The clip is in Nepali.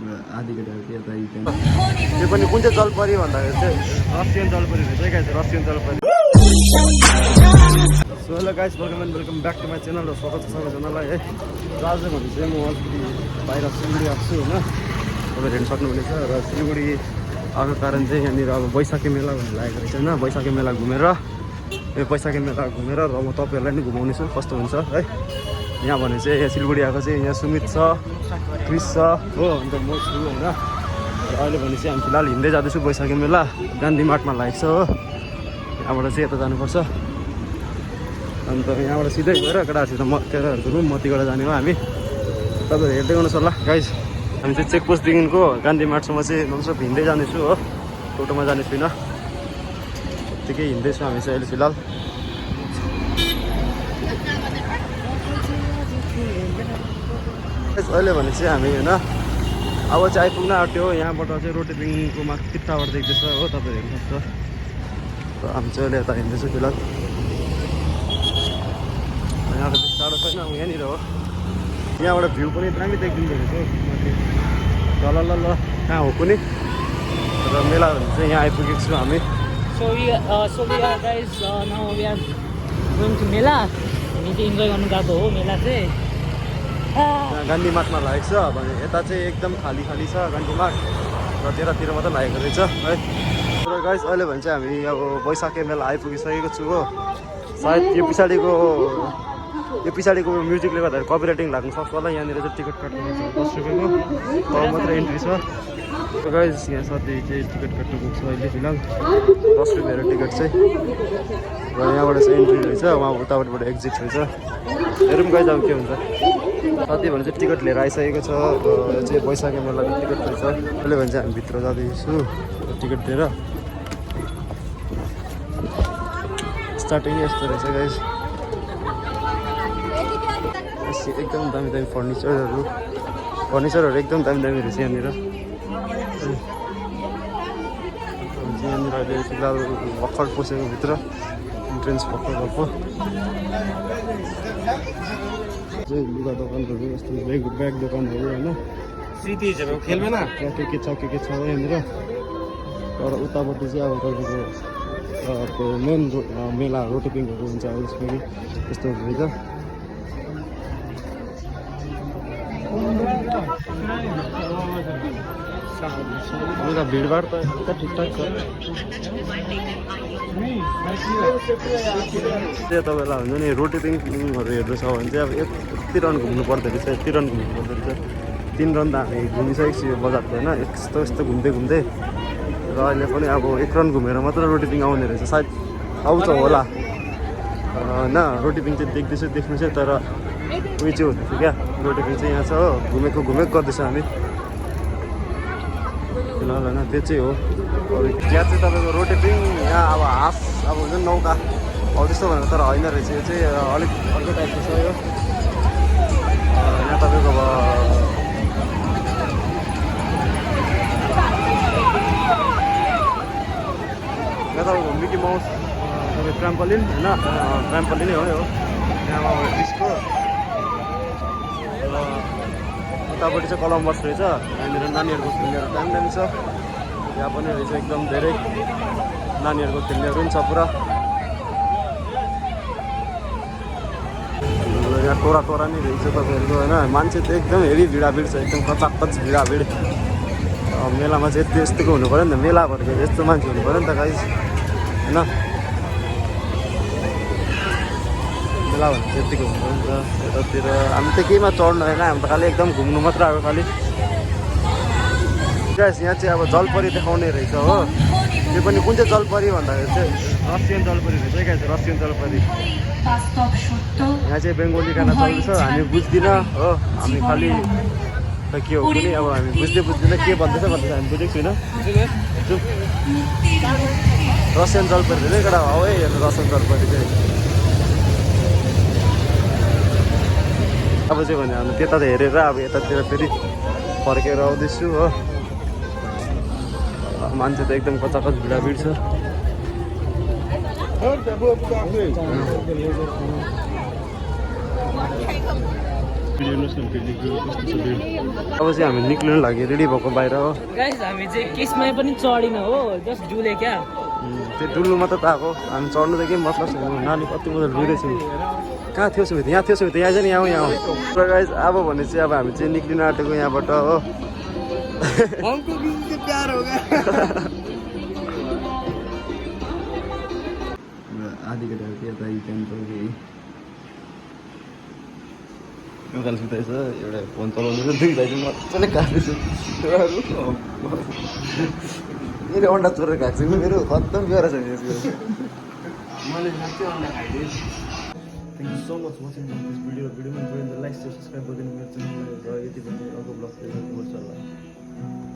आधी केटाहरू यता त्यो पनि कुन चाहिँ जलपरी भन्दाखेरि चाहिँ रसियन जलपरी रहेछ है गाइस, रसियन जलपरी। So hello guys, welcome back to my channel र स्वागत छ सबैजनालाई है। र आज भने चाहिँ म अलिकति बाहिर सिलगढी आएको छु होइन, तपाईँहरू हेर्नु सक्नुहुनेछ। र सिलगढी आएको कारण चाहिँ यहाँनिर अब वैशाखी मेला भन्ने लागेको रहेछ होइन। वैशाखी मेला घुमेर र म तपाईँहरूलाई नि घुमाउनेछु कस्तो हुन्छ है। यहाँ भने चाहिँ यहाँ सिलगढी आएको चाहिँ यहाँ सुमित छ, क्रिस छ हो, अन्त म छु होइन। र अहिले भने चाहिँ हामी फिलहाल हिँड्दै जाँदैछु वैशाखी मेला, गान्धी मार्टमा लागेको छ हो। यहाँबाट चाहिँ यता जानुपर्छ, अन्त यहाँबाट सिधै गएर केटाहरूसित केटाहरूको रुम मतीबाट जाने हो हामी। तपाईँहरू हेर्दै गर्नुहोस् होला गाइस। हामी चाहिँ चेकपोस्टदेखिको गान्धी मार्टसम्म चाहिँ ननस्टप हिँड्दै जानेछु हो, टोटोमा जाने छुइनँ। त्यतिकै हिँड्दैछु हामी चाहिँ अहिले फिलहाल। अहिले भने चाहिँ हामी होइन अब चाहिँ आइपुग्न आँट्यो। यहाँबाट चाहिँ रोटेपिङको माथि टावर देख्दैछ हो, तपाईँहरू हेर्नु सक्छ। र हामी चाहिँ अहिले यता हिँड्दैछु फिलहाल। यहाँ त बेसी टाढो छैन, यहाँनिर हो। यहाँबाट भ्यू पनि दामी देखिँदो रहेछ हौ माथि। ल कहाँ हो कुनै र मेला भने चाहिँ यहाँ आइपुगेको छु हामी। So we are guys, now we are going to मेला। हामी चाहिँ इन्जोय गर्नु गएको हो मेला चाहिँ। यहाँ गान्धी मार्टमा लागेको छ भने यता चाहिँ एकदम खाली छ गान्धी मार्ट, र त्यतातिर मात्रै लागेको रहेछ है। र गाइस अहिले भने चाहिँ हामी अब वैशाखी मेला आइपुगिसकेको छु हो। सायद यो पछाडिको म्युजिकले गर्दाखेरि कपिराइटिङ लाग्नु सक्छ होला। यहाँनिर चाहिँ टिकट काट्नुपर्छ 10 रुपियाँको, तब मात्र एन्ट्री छ। गाइस यहाँ साथी चाहिँ टिकट काट्नु पुग्छ अहिले फिलहाल, 10 रुपियाँको टिकट चाहिँ। र यहाँबाट चाहिँ एन्ट्री रहेछ, उहाँ उताबाट एक्जिट रहेछ। हेरौँ गाइस अब के हुन्छ। साथी भने चाहिँ टिकट लिएर आइसकेको छ, यो चाहिँ वैशाखी मेलाको टिकट रहेछ। अहिले भने चाहिँ हामी भित्र जाँदैछु टिकट लिएर। स्टार्टिङ यस्तो रहेछ गाइस, एकदम दामी फर्निचरहरू एकदम दामी रहेछ यहाँनिर। यहाँनिर अहिले फिलहाल भर्खर पसेको भित्र, इन्ट्रेन्स भर्खर गएको चाहिँ लुगा दोकानहरू, यस्तो ब्याग दोकानहरू होइन। खेल्दैन के छ यहाँनिर। तर उतापट्टि चाहिँ अब तपाईँको मेन मेला रोटेपिङहरू हुन्छ अब यसमा कि त्यस्तो रहेछ। हल्का भिडभाड त ठिकठाक छ। त्यो तपाईँलाई हुन्छ नि रोटेपिङहरू हेर्नु छ भने चाहिँ अब यति रन घुम्नु पर्दो रहेछ, 3 रन त हामी घुमिसकेको छु यो बजारको होइन। यस्तो घुम्दै र अहिले पनि अब 1 रन घुमेर मात्र रोटेपिङ आउने रहेछ, सायद आउँछ होला होइन। रोटेपिङ चाहिँ देख्नु चाहिँ, तर उयो चाहिँ हुँदैछ क्या, रोटेपिङ चाहिँ यहाँ छ हो। घुमेको गर्दैछ हामी फिलहाल होइन, त्यो चाहिँ हो। यहाँ चाहिँ तपाईँको रोटेपिङ, यहाँ अब हाँस अब हुन्छ नि नौका हो त्यस्तो भनेर, तर होइन रहेछ। यो चाहिँ अलिक अर्को टाइपको छ यो। यहाँ तपाईँको अब यहाँ तपाईँको मिकी माउस तपाईँ ट्राम्पोलिन होइन, ट्राम्पोलिनै हो यो। यहाँ अब डिस्को, र उतापट्टि चाहिँ कलम्बस रहेछ। यहाँनिर नानीहरूको खेल्नेहरू दामी छ। यहाँ पनि रहेछ एकदम धेरै नानीहरूको खेल्नेहरू पनि छ पुरा। यहाँ टोरा नै रहेछ तपाईँहरूको होइन। मान्छे त एकदम हेभी भिडाभिड छ, एकदम कचाकच भिडाभिड। मेलामा चाहिँ यस्तोको हुनु पऱ्यो नि त, मेला भनेको यस्तो मान्छे हुनु पऱ्यो नि त गाइस होइन। मेला भने चाहिँ यतिको हुनु पऱ्यो नि त। यतातिर हामी त केहीमा चढ्नु होइन, हामी त खालि एकदम घुम्नु मात्र आएको खालि। गाइस यहाँ चाहिँ अब जलपरी देखाउने रहेछ हो। त्यो पनि कुन चाहिँ जलपरी भन्दाखेरि चाहिँ रसियन जलपरी रहेछ है गाइस, रसियन जलपरी। यहाँ चाहिँ बेङ्गोली गाना चल्दैछ, हामी बुझ्दिनँ हो। हामी खालि के हो कुनै अब हामी बुझ्दिनँ के भन्दैछ हामी बुझेको छुइनँ। रसियन जलपरी धेरै कडा हो है, हेर्नु रसियन जलपरी चाहिँ। अब चाहिँ भने हामी त्यता त हेरेर अब यतातिर फेरि फर्केर आउँदैछु हो। मान्छे त एकदम कचाकच भिडाभिड छ। अब चाहिँ हामी निक्लिनु लागि रेडी भएको बाहिर हो गाइस हामी चाहिँ केसमा पनि चढिन हो जस्ट डुले क्या त्यो डुल्नु मात्र त आएको हामी चढ्नु त केही मतलब छैन नानी कति मजा डुलेछौँ कहाँ थियो सुविधा यहाँ थियो सुविधा यहाँ चाहिँ यहाँ यहाँ हो गाइस अब भने चाहिँ अब हामी चाहिँ निक्लिनु आँटेको यहाँबाट हो प्यार होगा आधी केटाहरू चाहिँ यता टेम्पल उकालो सुत्दैछ एउटा फोन चलाउँदैछ दुई दाइ चाहिँ मजाले काट्दैछु मेरो अन्डा चोरेर खाएको छु मेरो खत्तम बिहार छ यसको मैले साँच्चै अन्डा खाइदिएँ thank you so much watching this video भिडियोमा जोइन द लाइक सब्सक्राइब गरिदिनु मेरो च्यानल र यति पनि अर्को ब्लग गर्छु होला